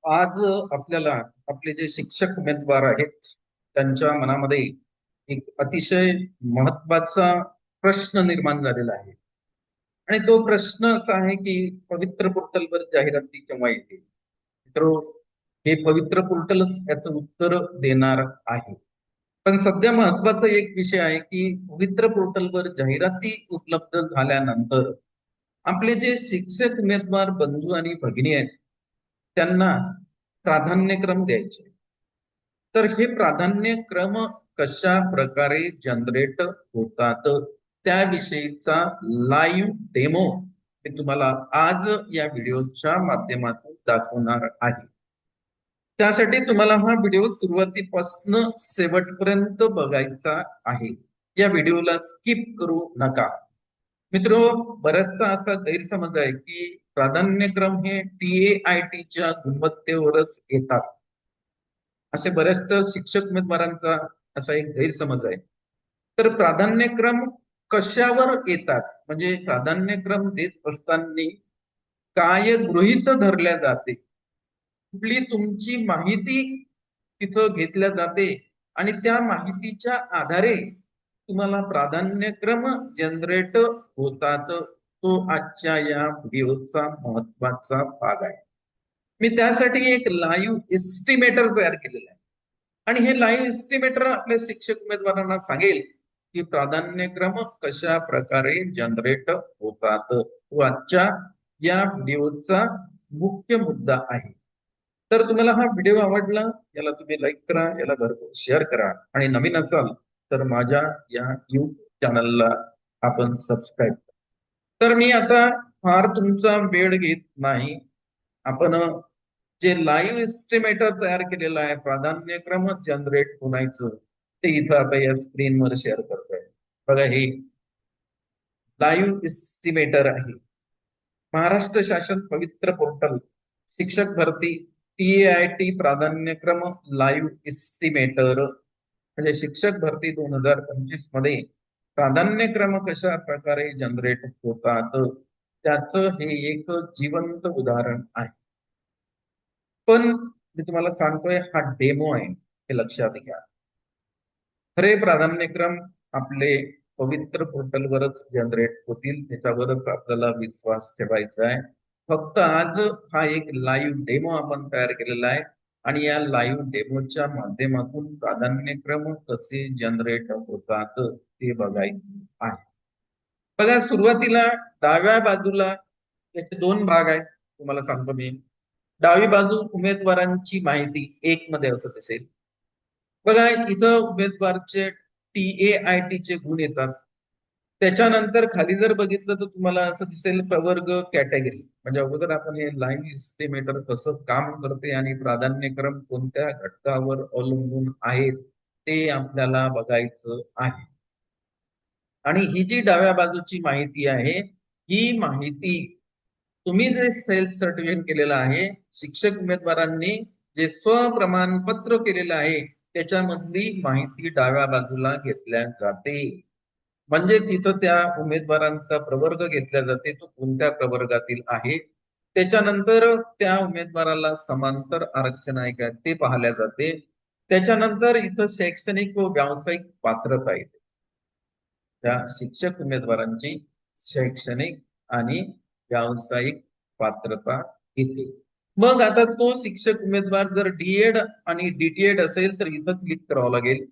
आज आपल्याला आपले जे शिक्षक उमेदवार आहेत त्यांच्या मनामध्ये एक अतिशय महत्वाचा प्रश्न निर्माण झालेला आहे. आणि तो प्रश्न असा आहे की पवित्र पोर्टलवर जाहिराती केव्हा येतील. तर हे पवित्र पोर्टलच याचं उत्तर देणार आहे. पण सध्या महत्वाचा एक विषय आहे की पवित्र पोर्टलवर जाहिराती उपलब्ध झाल्यानंतर आपले जे शिक्षक उमेदवार बंधू आणि भगिनी आहेत त्यांना प्राधान्यक्रम द्यायचे. तर हे प्राधान्यक्रम कशा प्रकारे जनरेट होतात त्याविषयीचा लाईव्ह डेमो मी तुम्हाला आज या व्हिडिओच्या माध्यमातून दाखवणार आहे. त्यासाठी तुम्हाला हा व्हिडिओ सुरुवातीपासून शेवटपर्यंत बघायचा आहे. या व्हिडिओला स्किप करू नका. मित्र, बराचसा असा गैरसमज आहे की प्राधान्यक्रम हे TAITच्या गुणवत्तेवरच येतात. असे बऱ्याचशा शिक्षक उमेदवारांचा असा एक गैरसमज आहे. तर प्राधान्यक्रम कशावर येतात, म्हणजे प्राधान्यक्रम देत असताना काय गृहीत धरल्या जाते, कुठली तुमची माहिती तिथं घेतल्या जाते आणि त्या माहितीच्या आधारे तुम्हाला प्राधान्यक्रम जनरेट होतात. तो आजच्या या व्हिडिओचा महत्वाचा भाग आहे. मी त्यासाठी एक लाईव्ह एस्टिमेटर तयार केलेला आहे आणि हे लाईव्ह एस्टिमेटर आपल्या शिक्षक उमेदवारांना सांगेल की प्राधान्यक्रम कशा प्रकारे जनरेट होतात. तो आजच्या या व्हिडिओचा मुख्य मुद्दा आहे. तर तुम्हाला हा व्हिडिओ आवडला, याला तुम्ही लाईक करा, याला भरपूर शेअर करा आणि नवीन असाल तर माझ्या या YouTube चॅनलला आपण सबस्क्राईब करा. तर मी आता फार तुमचा वेळ घेत नाही. आपण जे लाईव्ह एस्टिमेटर तयार केलेलं आहे प्राधान्यक्रम जनरेट होण्याचं, ते इथं आता या स्क्रीनवर शेअर करतोय. बघा, हे लाईव्ह एस्टिमेटर आहे. महाराष्ट्र शासन पवित्र पोर्टल शिक्षक भरती TAIT प्राधान्यक्रम लाईव्ह एस्टिमेटर, म्हणजे शिक्षक भरती 2025 मध्ये प्राधान्यक्रम कशा प्रकारे जनरेट होतात त्याचं हे एक जिवंत उदाहरण आहे. पण मी तुम्हाला सांगतोय हा डेमो आहे, हे लक्षात घ्या. खरे प्राधान्यक्रम आपले पवित्र पोर्टलवरच जनरेट होतील, त्याच्यावरच आपल्याला विश्वास ठेवायचा आहे. फक्त आज हा एक लाईव्ह डेमो आपण तयार केलेला आहे आणि या लाईव्ह डेमोच्या माध्यमातून प्राधान्यक्रम कसे जनरेट होतात ते बघायचे आहे. बघा, सुरुवातीला डाव्या बाजूला याचे दोन भाग आहेत, तुम्हाला सांगतो मी. डावी बाजू उमेदवारांची माहिती एक मध्ये असं दिसेल. बघा, इथं उमेदवारचे TAITचे गुण येतात. त्याच्यानंतर खाली जर बघितलं तर तुम्हाला असं दिसेल प्रवर्ग कॅटेगरी, म्हणजे अगोदर आपण हे लाईव्ह एस्टिमेटर कसं काम करते आणि प्राधान्यक्रम कोणत्या घटकावर अवलंबून आहेत ते आपल्याला बघायचं आहे. आणि ही जी डाव्या बाजूची माहिती आहे, ही माहिती तुम्ही जे सेल्फ सर्टिफिकेट केलेलं आहे, शिक्षक उमेदवारांनी जे स्वप्रमाणपत्र केलेलं आहे त्याच्यामधली माहिती डाव्या बाजूला घेतल्या जाते. म्हणजेच इथं त्या उमेदवारांचा प्रवर्ग घेतला जाते, तो कोणत्या प्रवर्गातील आहे. त्याच्यानंतर त्या उमेदवाराला समांतर आरक्षण आहे का ते पाहिल्या जाते. त्याच्यानंतर इथं शैक्षणिक व व्यावसायिक पात्रता येते. त्या शिक्षक उमेदवारांची शैक्षणिक आणि व्यावसायिक पात्रता येते. मग आता तो शिक्षक उमेदवार जर DED आणि DTED असेल तर इथं क्लिक करावं लागेल.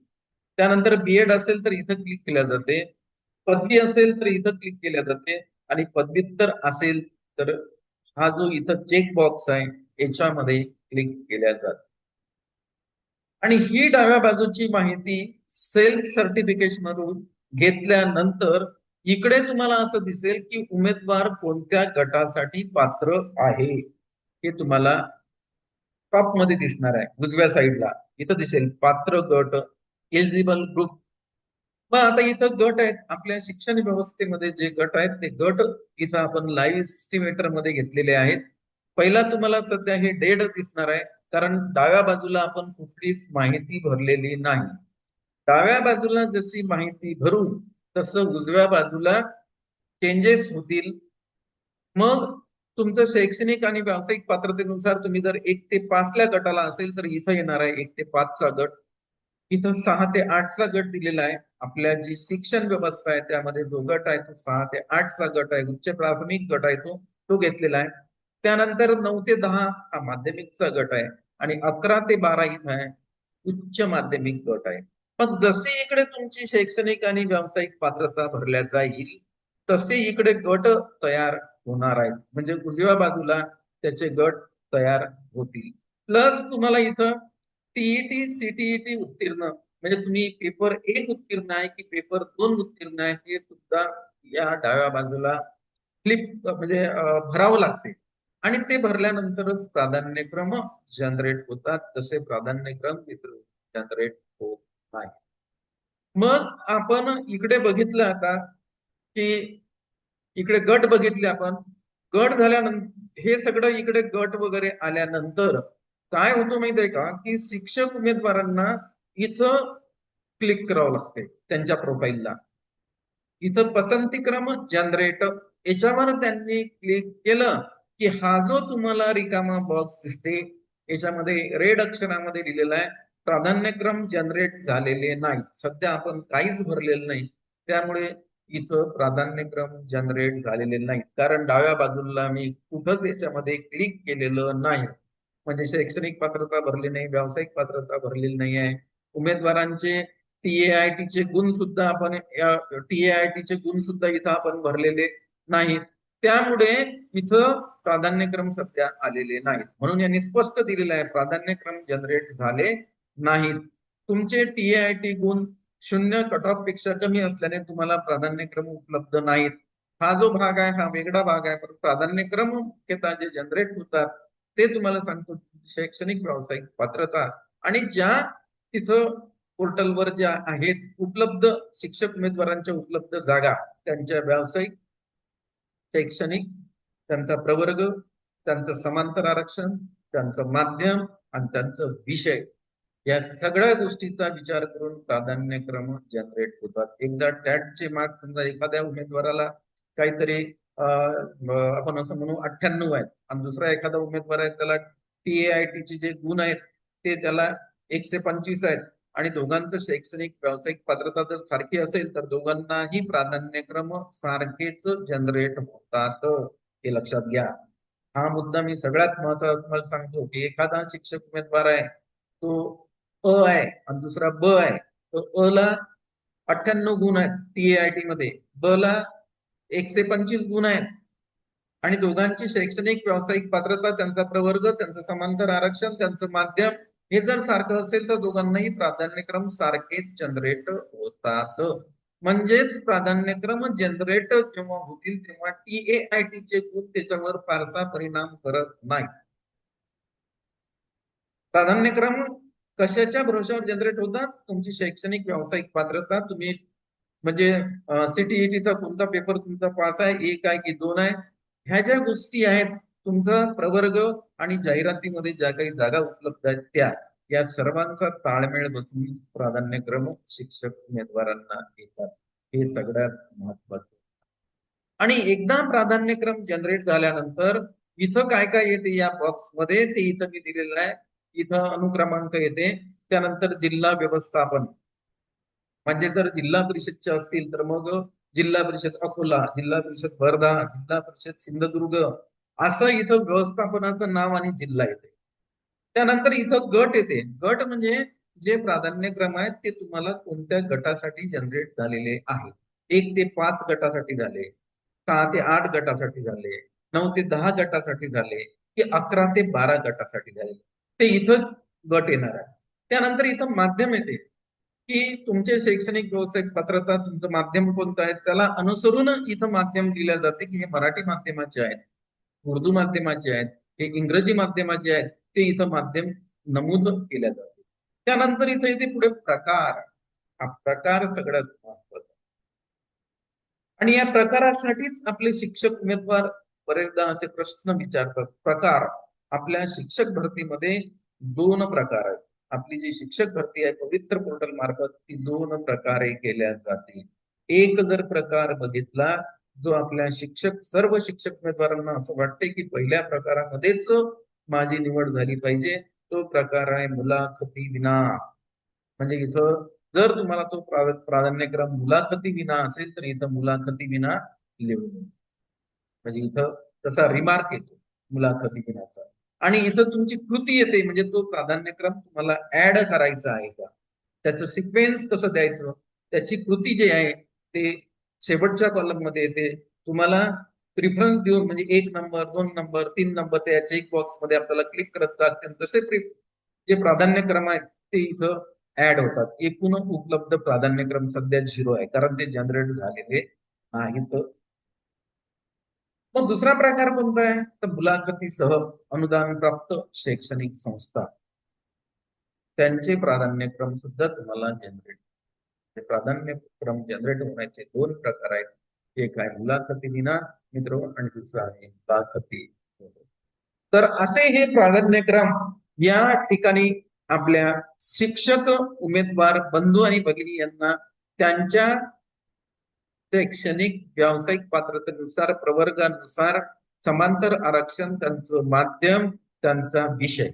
त्यानंतर BEd असेल तर इथं क्लिक केल्या जाते. पदवी असेल तर इथं क्लिक केल्या जाते आणि पदव्युत्तर असेल तर हा जो इथं चेक बॉक्स आहे याच्यामध्ये क्लिक केल्या जाते. आणि ही डाव्या बाजूची माहिती सेल्फ सर्टिफिकेशन वरून घेतल्यानंतर इकडे तुम्हाला असं दिसेल की उमेदवार कोणत्या गटासाठी पात्र आहे हे तुम्हाला टॉप मध्ये दिसणार आहे. उजव्या साईडला इथं दिसेल पात्र गट, एलिजिबल ग्रुप. मग आता इथं गट आहेत, आपल्या शिक्षण व्यवस्थेमध्ये जे गट आहेत ते गट इथं आपण लाईव्ह एस्टिमेटर मध्ये घेतलेले आहेत. पहिला तुम्हाला सध्या हे डेड दिसणार आहे, कारण डाव्या बाजूला आपण कुठलीच माहिती भरलेली नाही. डाव्या बाजूला जशी माहिती भरू तसं उजव्या बाजूला चेंजेस होतील. मग तुमचं शैक्षणिक आणि व्यावसायिक पात्रतेनुसार तुम्ही जर 1 ते 5 ल्या गटाला असेल तर इथं येणार आहे 1 ते 5 चा गट. इथं 6 ते 8 चा गट दिलेला आहे. आपल्या जी शिक्षण व्यवस्था आहे त्यामध्ये जो गट आहे तो 6 ते 8 चा गट आहे. उच्च प्राथमिक गट आहे तो घेतलेला आहे. त्यानंतर 9 ते 10 हा माध्यमिकचा गट आहे आणि 11 ते 12 इथं आहे उच्च माध्यमिक गट आहे. मग जसे इकडे तुमची शैक्षणिक आणि व्यावसायिक पात्रता भरल्या जाईल तसे इकडे गट तयार होणार आहेत. म्हणजे उजव्या बाजूला त्याचे गट तयार होतील. प्लस तुम्हाला इथं टीईटी सीटीईटी उत्तीर्ण म्हणजे तुम्ही पेपर 1 उत्तीर्ण आहे की पेपर 2 उत्तीर्ण आहे हे सुद्धा या डाव्या बाजूला फ्लिप म्हणजे भरावं लागते आणि ते भरल्यानंतरच प्राधान्यक्रम जनरेट होतात. तसे प्राधान्यक्रम मित्र जनरेट होत नाही. मग आपण इकडे बघितलं आता की इकडे गट बघितले आपण. गट झाल्यानंतर हे सगळं इकडे गट वगैरे आल्यानंतर काय होतं माहितीये का की शिक्षक उमेदवारांना इथं क्लिक करावं लागते त्यांच्या प्रोफाईलला. इथं पसंतीक्रम जनरेट याच्यावर त्यांनी क्लिक केलं की हा जो तुम्हाला रिकामा बॉक्स दिसते याच्यामध्ये रेड अक्षरामध्ये लिहिलेला आहे प्राधान्यक्रम जनरेट झालेले नाही. सध्या आपण काहीच भरलेलं नाही त्यामुळे इथं प्राधान्यक्रम जनरेट झालेले नाही. कारण डाव्या बाजूला मी कुठंच याच्यामध्ये क्लिक केलेलं नाही. म्हणजे शैक्षणिक पात्रता भरली नाही, व्यावसायिक पात्रता भरलेली नाही आहे. उमेदवारांचे TAIT चे गुण सुद्धा आपण TAIT चे गुण सुद्धा इथं आपण भरलेले नाहीत. त्यामुळे इथं प्राधान्यक्रम सध्या आलेले नाहीत. म्हणून यांनी स्पष्ट दिलेलं आहे प्राधान्यक्रम जनरेट झाले नाहीत. तुमचे TAIT गुण 0 कट ऑफ पेक्षा कमी असल्याने तुम्हाला प्राधान्यक्रम उपलब्ध नाहीत. हा जो भाग आहे हा वेगळा भाग आहे. पण प्राधान्यक्रम मुख्यतः जे जनरेट होतात ते तुम्हाला सांगतो शैक्षणिक व्यावसायिक पात्रता आणि ज्या तिथं पोर्टलवर ज्या आहेत उपलब्ध शिक्षक उमेदवारांच्या उपलब्ध जागा त्यांच्या व्यावसायिक शैक्षणिक त्यांचा प्रवर्ग त्यांचं समांतर आरक्षण त्यांचं माध्यम आणि त्यांचं विषय या सगळ्या गोष्टीचा विचार करून प्राधान्यक्रम जनरेट होतात. एकदा टॅटचे मार्क्स समजा एखाद्या उमेदवाराला काहीतरी आपण असं म्हणू 98 आहेत आणि दुसरा एखादा उमेदवार आहे त्याला TAIT चे जे गुण आहेत ते त्याला 125 आहेत आणि दोघांचं शैक्षणिक व्यावसायिक पात्रता जर सारखी असेल तर दोघांनाही प्राधान्यक्रम सारखेच जनरेट होतात. हे लक्षात घ्या. हा मुद्दा मी सगळ्यात महत्वाचा तुम्हाला सांगतो की एखादा शिक्षक उमेदवार आहे तो अ आहे आणि दुसरा ब आहे. तर अ ला 98 गुण आहेत TAIT मध्ये, ब ला 125 गुण आहेत आणि दोघांची शैक्षणिक व्यावसायिक पात्रता त्यांचा प्रवर्ग त्यांचं समांतर आरक्षण त्यांचं माध्यम हे जर सारखं असेल तर दोघांनाही प्राधान्यक्रम सारखेच जनरेट होतात. म्हणजेच प्राधान्यक्रम जनरेट जेव्हा होतील तेव्हा TAIT चे गुण त्याच्यावर फारसा परिणाम करत नाही. प्राधान्यक्रम कशाच्या भरोशावर जनरेट होतात? तुमची शैक्षणिक व्यावसायिक पात्रता तुम्ही म्हणजे CTET कोणता पेपर तुमचा पास आहे 1 आहे की 2 आहे ह्या ज्या गोष्टी आहेत तुमचा प्रवर्ग आणि जाहिरातीमध्ये ज्या काही जागा उपलब्ध आहेत त्या या सर्वांचा ताळमेळ बसून प्राधान्यक्रम शिक्षक उमेदवारांना येतात. हे सगळ्यात महत्वाचं. आणि एकदा प्राधान्यक्रम जनरेट झाल्यानंतर इथं काय काय येते या बॉक्स मध्ये ते इथं मी दिलेलं आहे. इथं अनुक्रमांक येते त्यानंतर जिल्हा व्यवस्थापन म्हणजे जर जिल्हा परिषदचे असतील तर मग जिल्हा परिषद अकोला, जिल्हा परिषद वर्धा, जिल्हा परिषद सिंधुदुर्ग असं इथं व्यवस्थापनाचं नाव आणि जिल्हा येते. त्यानंतर इथं गट येते. गट म्हणजे जे प्राधान्यक्रम आहेत ते तुम्हाला कोणत्या गटासाठी जनरेट झालेले आहेत. 1 ते 5 गटासाठी झाले, 6 ते 8 गटासाठी झाले, 9 ते 10 गटासाठी झाले, की 11 ते 12 गटासाठी झाले. ते इथं गट येणार आहे. त्यानंतर इथं माध्यम येते की तुमचे शैक्षणिक व्यावसायिक पात्रता तुमचं माध्यम कोणतं आहे त्याला अनुसरून इथं माध्यम दिल्या जाते की हे मराठी माध्यमाचे आहेत, उर्दू माध्यमाचे आहेत, हे इंग्रजी माध्यमाचे आहेत ते इथं माध्यम नमूद केल्या जाते. त्यानंतर इथं येते पुढे प्रकार. हा प्रकार सगळ्यात महत्वाचा आणि या प्रकारासाठीच आपले शिक्षक उमेदवार बरेचदा असे प्रश्न विचारतात. प्रकार आपल्या शिक्षक भरतीमध्ये 2 प्रकार आहेत. आपली जी शिक्षक भरती आहे पवित्र पोर्टल मार्फत ती 2 प्रकारे केल्या जाते. एक जर प्रकार बघितला जो आपल्या सर्व शिक्षक उमेदवारांना असं वाटते की पहिल्या प्रकारामध्येच माझी निवड झाली पाहिजे, तो प्रकार आहे मुलाखती विना. म्हणजे इथं जर तुम्हाला तो प्राधान्यक्रम मुलाखती विना असेल तर इथं मुलाखती विना लिहू नये. म्हणजे इथं तसा रिमार्क येतो मुलाखती विनाचा. आणि इथं तुमची कृती येते, म्हणजे तो प्राधान्यक्रम तुम्हाला ऍड करायचा आहे का, त्याचं सिक्वेन्स कसं द्यायचं, त्याची कृती जी आहे ते शेवटच्या कॉलम मध्ये येते. तुम्हाला प्रिफरन्स देऊन, म्हणजे 1 नंबर 2 नंबर 3 नंबर त्या चेक बॉक्स मध्ये आपल्याला क्लिक करत लागते, तसे जे प्राधान्यक्रम आहेत ते इथं ऍड होतात. एकूण उपलब्ध प्राधान्यक्रम सध्या 0 आहे, कारण ते जनरेट झालेले नाहीत. मग दुसरा प्रकार कोणता आहे, तर मुलाखतीसह अनुदान प्राप्त शैक्षणिक संस्था, त्यांचे प्राधान्यक्रम सुद्धा तुम्हाला जनरेट, प्राधान्यक्रम जनरेट होण्याचे 2 प्रकार आहेत. एक आहे मुलाखती विना मित्र आणि दुसरा आहे मुलाखती. तर असे हे प्राधान्यक्रम या ठिकाणी आपल्या शिक्षक उमेदवार बंधू आणि भगिनी यांना त्यांच्या शैक्षणिक व्यावसायिक पात्रतेनुसार प्रवर्गानुसार समांतर आरक्षण, त्यांचं माध्यम, त्यांचा विषय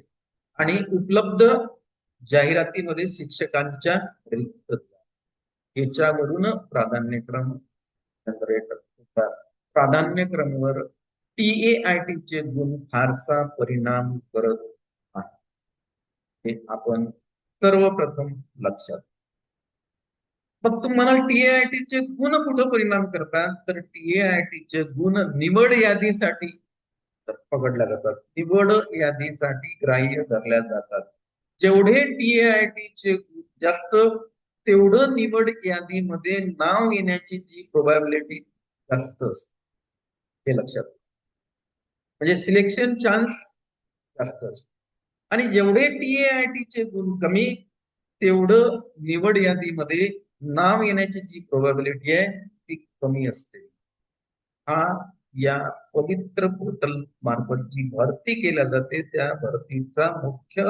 आणि उपलब्ध जाहिरातीमध्ये शिक्षकांच्या रिक्त याच्यावरून प्राधान्यक्रम जनरेट होतात. प्राधान्यक्रमावर TAIT चे गुण फारसा परिणाम करत नाही, हे आपण सर्वप्रथम लक्षात. मग तुम्हाला TAIT चे गुण कुठं परिणाम करतात, तर TAIT चे गुण निवड यादीसाठी पकडल्या जातात, निवड यादीसाठी ग्राह्य धरल्या जातात. जेवढे TAIT चे जास्त, तेवढं निवड यादीमध्ये नाव येण्याची जी प्रोबॅबिलिटी जास्त असते, हे लक्षात. म्हणजे सिलेक्शन चान्स जास्त असतो. आणि जेवढे TAIT चे गुण कमी, तेवढं निवड यादीमध्ये नाव येण्याची जी प्रोबॅबिलिटी आहे ती कमी असते. हा या पवित्र पोर्टल मार्फत जी भरती केल्या जाते त्या भरतीचा मुख्य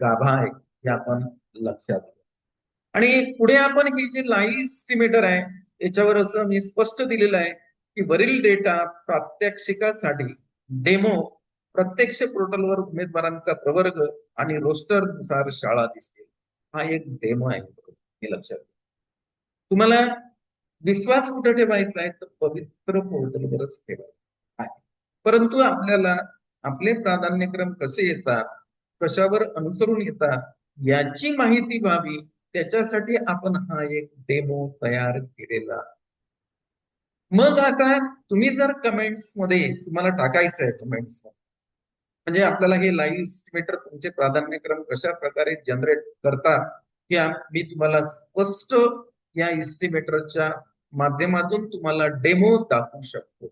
गाभा आहे, हे आपण लक्षात घ्या. आणि पुढे आपण ही जे लाईव्ह एस्टिमेटर आहे याच्यावर असं मी स्पष्ट दिलेलं आहे की वरील डेटा प्रात्यक्षिकासाठी डेमो प्रत्यक्ष पोर्टलवर उमेदवारांचा प्रवर्ग आणि रोस्टर नुसार शाळा दिसतील. हा एक डेमो आहे, हे लक्षात. तुम्हाला विश्वास कुठे ठेवायचा आहे, तर पवित्र पोर्टलवरच ठेवायचा आहे. परंतु आपल्याला आपले प्राधान्यक्रम कसे येतात, कशावर अनुसरून येतात याची माहिती व्हावी, त्याच्यासाठी आपण हा एक डेमो तयार केलेला. मग आता तुम्ही जर कमेंट्स मध्ये तुम्हाला टाकायचं आहे, कमेंट्स म्हणजे आपल्याला हे लाईव्ह एस्टिमेटर तुमचे प्राधान्यक्रम कशा प्रकारे जनरेट करतात हे मी तुम्हाला स्पष्ट या एस्टिमेटरच्या माध्यमातून तुम्हाला डेमो दाखवू शकतो.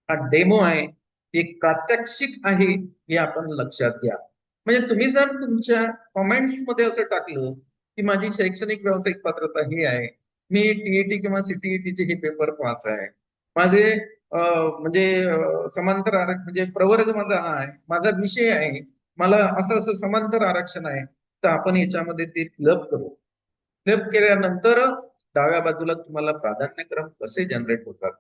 हा डेमो आहे, एक प्रात्यक्षिक आहे, हे आपण लक्षात घ्या. म्हणजे तुम्ही जर तुमच्या कमेंट्स मध्ये असं टाकलं की माझी शैक्षणिक व्यावसायिक पात्रता ही आहे, मी TET किंवा CTET चे हे पेपर पास आहे, माझे म्हणजे समांतर आरक्षण म्हणजे प्रवर्ग माझा हा आहे, माझा विषय आहे, मला असं असं समांतर आरक्षण आहे, तर आपण याच्यामध्ये ते फिलअप करू. फिलअप केल्यानंतर डाव्या बाजूला तुम्हाला प्राधान्यक्रम कसे जनरेट होतात,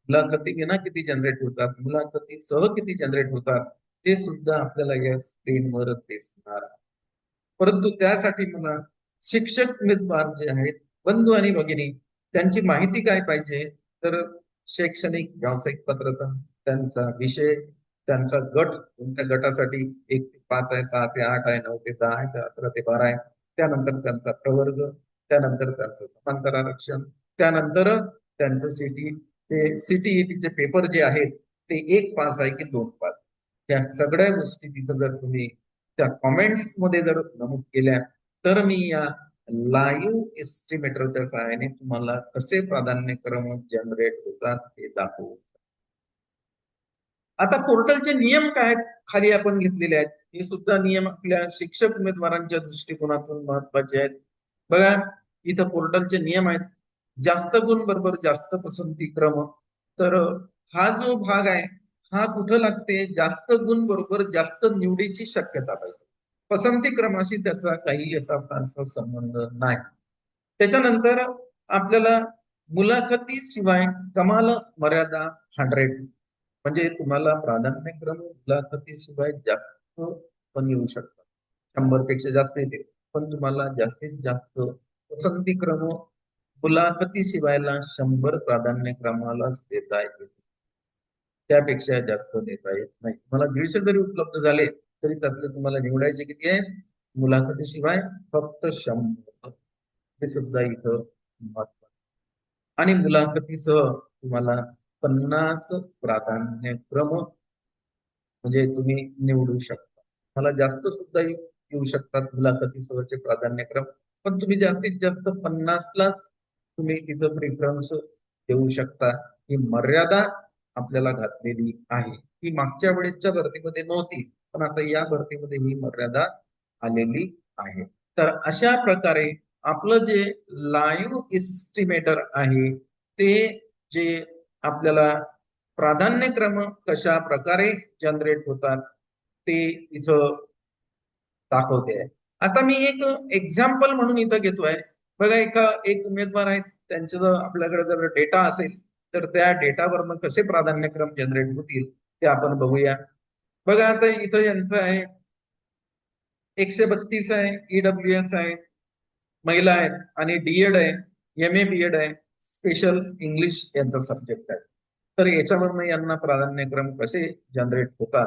मुलाखती विना किती जनरेट होतात, मुलाखती सह किती जनरेट होतात, ते सुद्धा आपल्याला या स्क्रीनवर दिसणार. परंतु त्यासाठी मला शिक्षक उमेदवार जे आहेत बंधू आणि भगिनी, त्यांची माहिती काय पाहिजे, तर शैक्षणिक व्यावसायिक पात्रता, त्यांचा विषय, त्यांचा गट, कोणत्या गटासाठी 1 ते 5 आहे, 6 ते 8 आहे, 9 ते 10 आहे, 11 ते 12 आहे, त्यानंतर त्यांचा प्रवर्ग, त्यानंतर त्यांचं समांतर आरक्षण, त्यानंतर त्यांचं CTET चे पेपर जे आहेत ते 1 पास आहे की 2 पास, या सगळ्या गोष्टी तिथं जर तुम्ही त्या कमेंट्स मध्ये जर नमूद केल्या, तर मी या लाईव्ह एस्टिमेटरच्या सहाय्याने तुम्हाला कसे प्राधान्यक्रम जनरेट होतात हे दाखवू. आता पोर्टलचे नियम काय खाली आपण घेतलेले आहेत, हे सुद्धा नियम आपल्या शिक्षक उमेदवारांच्या दृष्टिकोनातून महत्वाचे आहेत. बघा, इथं पोर्टलचे नियम आहेत. जास्त गुण बरोबर जास्त पसंती क्रम. तर हा जो भाग आहे हा कुठं लागते, जास्त गुण बरोबर जास्त निवडीची शक्यता पाहिजे, पसंती क्रमाशी त्याचा काही असा फारसा संबंध नाही. त्याच्यानंतर आपल्याला मुलाखतीशिवाय कमाल मर्यादा 100, म्हणजे तुम्हाला प्राधान्यक्रम मुलाखतीशिवाय जास्त पण येऊ शकतात, 100 पेक्षा जास्त येते, पण तुम्हाला जास्तीत जास्त पसंतीक्रम मुलाखतीशिवायला 100 प्राधान्यक्रमालाच देता येते, त्यापेक्षा जास्त देता येत नाही. तुम्हाला 150 जरी उपलब्ध झाले तरी त्यातले तुम्हाला निवडायचे किती आहेत? मुलाखतीशिवाय फक्त 100. हे सुद्धा इथं महत्वाचं. आणि मुलाखतीसह तुम्हाला 50 प्राधान्यक्रम म्हणजे तुम्ही निवडू शकता. मला जास्त सुद्धा येऊ शकतात मुलाखतीसहचे प्राधान्यक्रम, पण तुम्ही जास्तीत जास्त 50लाच तुम्ही तिथं प्रेफरन्स देऊ शकता. ही मर्यादा आपल्याला घातलेली आहे. ही मागच्या वेळेसच्या भरतीमध्ये नव्हती, पण आता या भरतीमध्ये ही मर्यादा आलेली आहे. तर अशा प्रकारे आपलं जे लाईव्ह इस्टिमेटर आहे ते जे आपल्याला प्राधान्यक्रम कशा प्रकारे जनरेट होतात ते इथं दाखवते आहे. आता मी एक एक्झाम्पल म्हणून इथं घेतोय. बघा, एक उमेदवार आहेत, त्यांचं जर आपल्याकडे जर डेटा असेल तर त्या डेटावरनं कसे प्राधान्यक्रम जनरेट होतील ते आपण बघूया. बघा, आता इथं यांचं आहे 132 आहे, ईडब्ल्यूएस आहे, महिला आहेत आणि डीएड आहे, एम ए बीएड आहे, स्पेशल इंग्लिश यांचा सब्जेक्ट आहे. तर याच्यावरनं यांना प्राधान्यक्रम कसे जनरेट होतात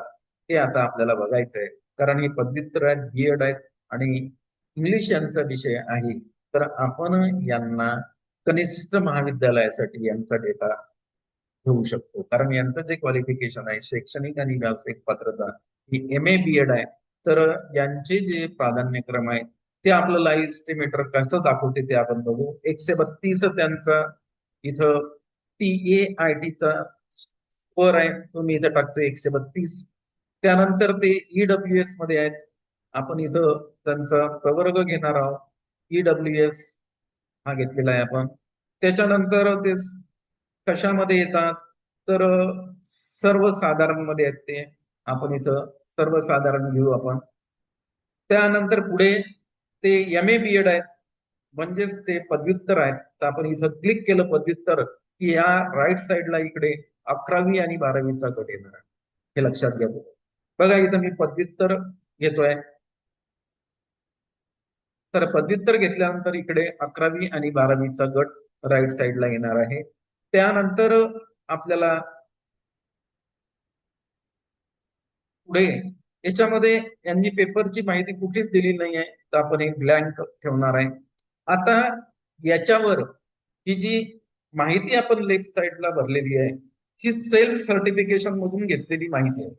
ते आता आपल्याला बघायचं आहे. कारण हे पदव्युत्तर आहेत, बीएड आहेत आणि इंग्लिश यांचा विषय आहे. तर आपण यांना कनिष्ठ महाविद्यालयासाठी यांचा डेटा घेऊ शकतो. कारण यांचं जे क्वालिफिकेशन आहे, शैक्षणिक आणि व्यावसायिक पात्रता ही एम ए बीएड आहे. तर यांचे जे प्राधान्यक्रम आहे ते आपलं लाईव्ह इस्टिमेटर कसं दाखवते ते आपण बघू. 132 त्यांचा इथं TAITचा स्कोअर आहे, तो मी इथं टाकतो 132. त्यानंतर ते ईडब्ल्यूएस मध्ये आहेत, आपण इथं त्यांचा प्रवर्ग घेणार आहोत. ईडब्ल्यूएस हा घेतलेला आहे आपण. त्याच्यानंतर ते कशामध्ये येतात तर सर्वसाधारण मध्ये आहेत ते, आपण इथं सर्वसाधारण घेऊ आपण. त्यानंतर पुढे ते एम ए बीएड आहेत, म्हणजेच ते पदव्युत्तर आहेत. तर आपण इथं क्लिक केलं पदव्युत्तर की या राईट साईडला इकडे 11वी आणि 12वीचा गट येणार आहे, हे लक्षात घ्या. बघा, इथं मी पदव्युत्तर घेतोय. तर पदव्युत्तर घेतल्यानंतर इकडे 11वी आणि 12वीचा गट राईट साईडला येणार आहे. त्यानंतर आपल्याला पुढे याच्यामध्ये यांनी पेपरची माहिती कुठलीच दिली नाही आहे, तर आपण एक ब्लँक ठेवणार आहे. आता याच्यावर ही जी माहिती आपण लेफ्ट साईडला भरलेली आहे ही सेल्फ सर्टिफिकेशन मधून घेतलेली माहिती आहे.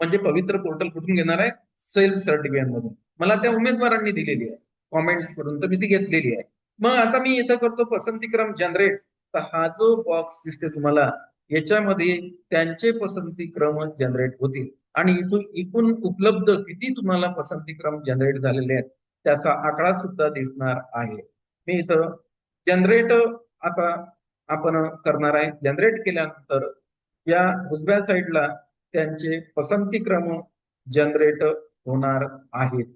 म्हणजे पवित्र पोर्टल कुठून घेणार आहे? सेल्फ सर्टिफिकेट मधून. मला त्या उमेदवारांनी दिलेली आहे कॉमेंट्स करून, तर मी ती घेतलेली आहे. मग आता मी इथं करतो पसंतीक्रम जनरेट. तर हा जो बॉक्स दिसते तुम्हाला याच्यामध्ये त्यांचे पसंतीक्रम जनरेट होतील आणि इथून एकूण उपलब्ध किती तुम्हाला पसंतीक्रम जनरेट झालेले आहेत त्याचा आकडा सुद्धा दिसणार आहे. मी इथं जनरेट आता आपण करणार आहे. जनरेट केल्यानंतर या उजव्या साईडला त्यांचे पसंतीक्रम जनरेट होणार आहेत.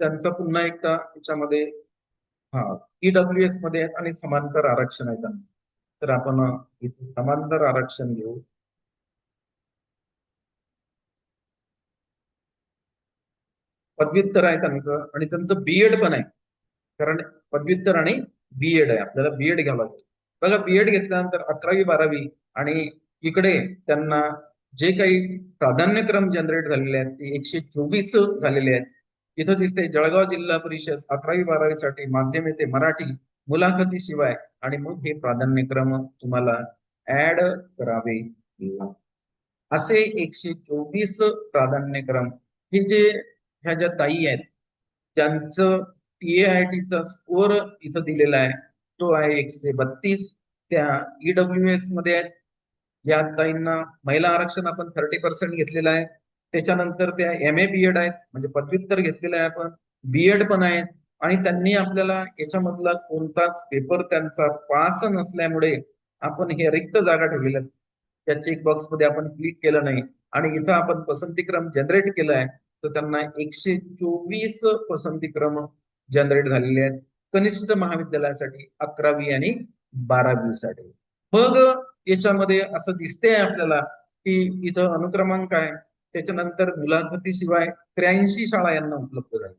त्यांचा पुन्हा एकदा याच्यामध्ये हा ईडब्ल्यूएस मध्ये आहेत आणि समांतर आरक्षण आहे त्यांना. तर आपण इथे समांतर आरक्षण घेऊ. पदव्युत्तर आहे त्यांचं आणि त्यांचं बीएड पण आहे, कारण पदव्युत्तर आणि बीएड आहे, आपल्याला बीएड घ्यावं लागेल. बघा, बीएड घेतल्यानंतर 11वी 12वी आणि इकडे त्यांना जे काही प्राधान्यक्रम जनरेट झालेले आहेत ते 124 झालेले आहेत. इथं दिसते जळगाव जिल्हा परिषद 11वी 12वी साठी माध्यम येते मराठी, मुलाखतीशिवाय, आणि मग हे प्राधान्यक्रम तुम्हाला ऍड करावे लागतात. असे 124 प्राधान्यक्रम हे जे ह्या ज्या ताई आहेत त्यांचं TAITचा स्कोअर इथं दिलेला आहे, तो आहे 132. त्या ईडब्ल्यूएस मध्ये आहेत. या ताईंना महिला आरक्षण आपण 30% घेतलेलं आहे. त्याच्यानंतर त्या एम ए बीएड आहेत, म्हणजे पदव्युत्तर घेतलेलं आहे आपण, बीएड पण आहे आणि त्यांनी आपल्याला याच्यामधला कोणताच पेपर त्यांचा पास नसल्यामुळे आपण हे रिक्त जागा ठेवलेल्या, त्या चेक बॉक्स मध्ये आपण क्लिक केलं नाही आणि इथं आपण पसंतीक्रम जनरेट केलाय. तर त्यांना 124 पसंतीक्रम जनरेट झालेले आहेत. कनिष्ठ महाविद्यालयासाठी 11वी आणि 12वी साठी. मग याच्यामध्ये असं दिसतंय आपल्याला की इथं अनुक्रमांक आहे, त्याच्यानंतर मुलाखतीशिवाय 83 शाळा यांना उपलब्ध झाल्या.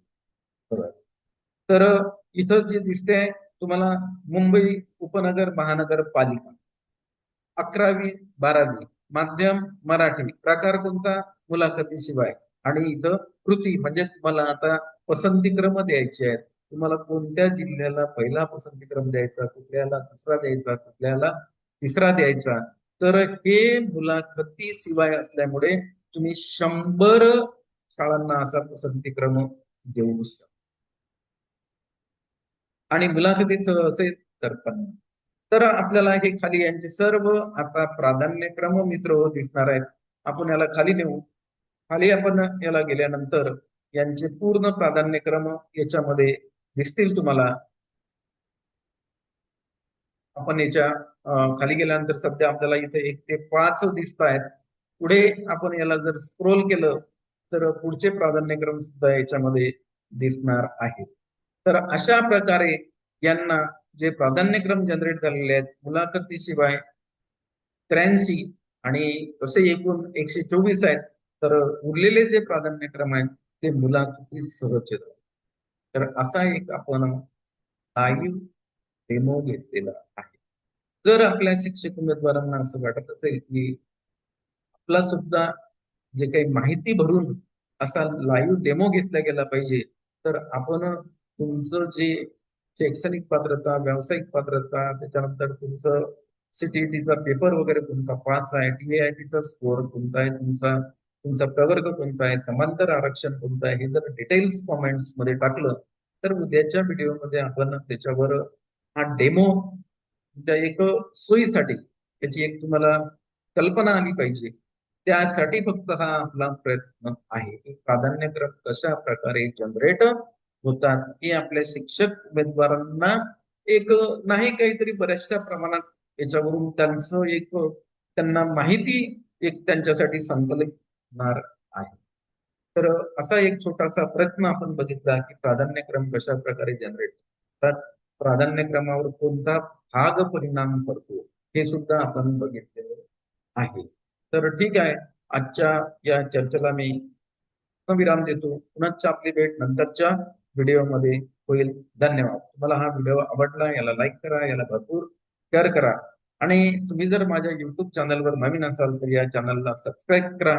बरोबर. तर इथं जे दिसतंय तुम्हाला मुंबई उपनगर महानगरपालिका 11वी 12वी माध्यम मराठी प्रकार कोणता मुलाखतीशिवाय आणि इथं कृती म्हणजे तुम्हाला आता पसंतीक्रम द्यायचे आहेत. तुम्हाला कोणत्या जिल्ह्याला पहिला पसंतीक्रम द्यायचा, कुठल्याला दुसरा द्यायचा, कुठल्याला तिसरा द्यायचा. तर हे मुलाखतीशिवाय असल्यामुळे तुम्ही 100 शाळांना असा पसंतीक्रम देऊ शकता आणि मुलाखतीसह असेल तर पण. तर आपल्याला हे खाली यांचे सर्व आता प्राधान्यक्रम मित्र दिसणार आहेत. आपण याला खाली नेऊ. खाली आपण याला गेल्यानंतर यांचे पूर्ण प्राधान्यक्रम याच्यामध्ये दिसतील तुम्हाला. आपण याच्या खाली गेल्यानंतर सध्या आपल्याला इथे 1 ते 5 दिसत आहेत. पुढे आपण याला जर स्क्रोल केलं तर पुढचे प्राधान्यक्रम सुद्धा याच्यामध्ये दिसणार आहेत. तर अशा प्रकारे यांना जे प्राधान्यक्रम जनरेट झालेले आहेत मुलाखतीशिवाय 83 आणि असे एकूण 124 आहेत. तर उरलेले जे प्राधान्यक्रम आहेत ते मुलाखती सहज येतात. तर असा एक आपण लाईव्ह डेमो घेतलेला आहे. जर आपल्या शिक्षक उमेदवारांना असं वाटत असेल की आपला सुद्धा जे काही माहिती भरून असा लाईव्ह डेमो घेतला गेला पाहिजे, तर आपण तुमचं जे शैक्षणिक पात्रता, व्यावसायिक पात्रता, त्याच्यानंतर तुमचं सीटीईटीचा पेपर वगैरे कोणता पास आहे, टीआयटीचा स्कोअर कोणता आहे तुमचा, तुमचा प्रवर्ग कोणता आहे, समांतर आरक्षण कोणतं आहे, हे जर डिटेल्स कॉमेंट्स मध्ये टाकलं तर उद्याच्या व्हिडिओमध्ये आपण त्याच्यावर हा डेमो त्या एक सोयीसाठी त्याची एक तुम्हाला कल्पना आली पाहिजे. त्यासाठी फक्त हा आपला प्रयत्न आहे की प्राधान्यक्रम कशा प्रकारे जनरेट होतात हे आपल्या शिक्षक उमेदवारांना एक नाही काहीतरी बऱ्याचशा प्रमाणात याच्यावरून त्यांचं एक त्यांना माहिती एक त्यांच्यासाठी संकलित होणार आहे. तर असा एक छोटासा प्रयत्न आपण बघितला की प्राधान्यक्रम कशा प्रकारे जनरेट होतात, प्राधान्यक्रमावर कोणता भाग परिणाम करतो हे सुद्धा आपण बघितलेलं आहे. तर ठीक आहे, आजच्या या चर्चेला मी विराम देतो. पुन्हा आपली भेट नंतरच्या व्हिडिओमध्ये होईल. धन्यवाद. तुम्हाला हा व्हिडिओ आवडला याला लाईक करा, याला भरपूर शेअर करा आणि तुम्ही जर माझ्या युट्यूब चॅनलवर नवीन असाल तर या चॅनलला सबस्क्राईब करा.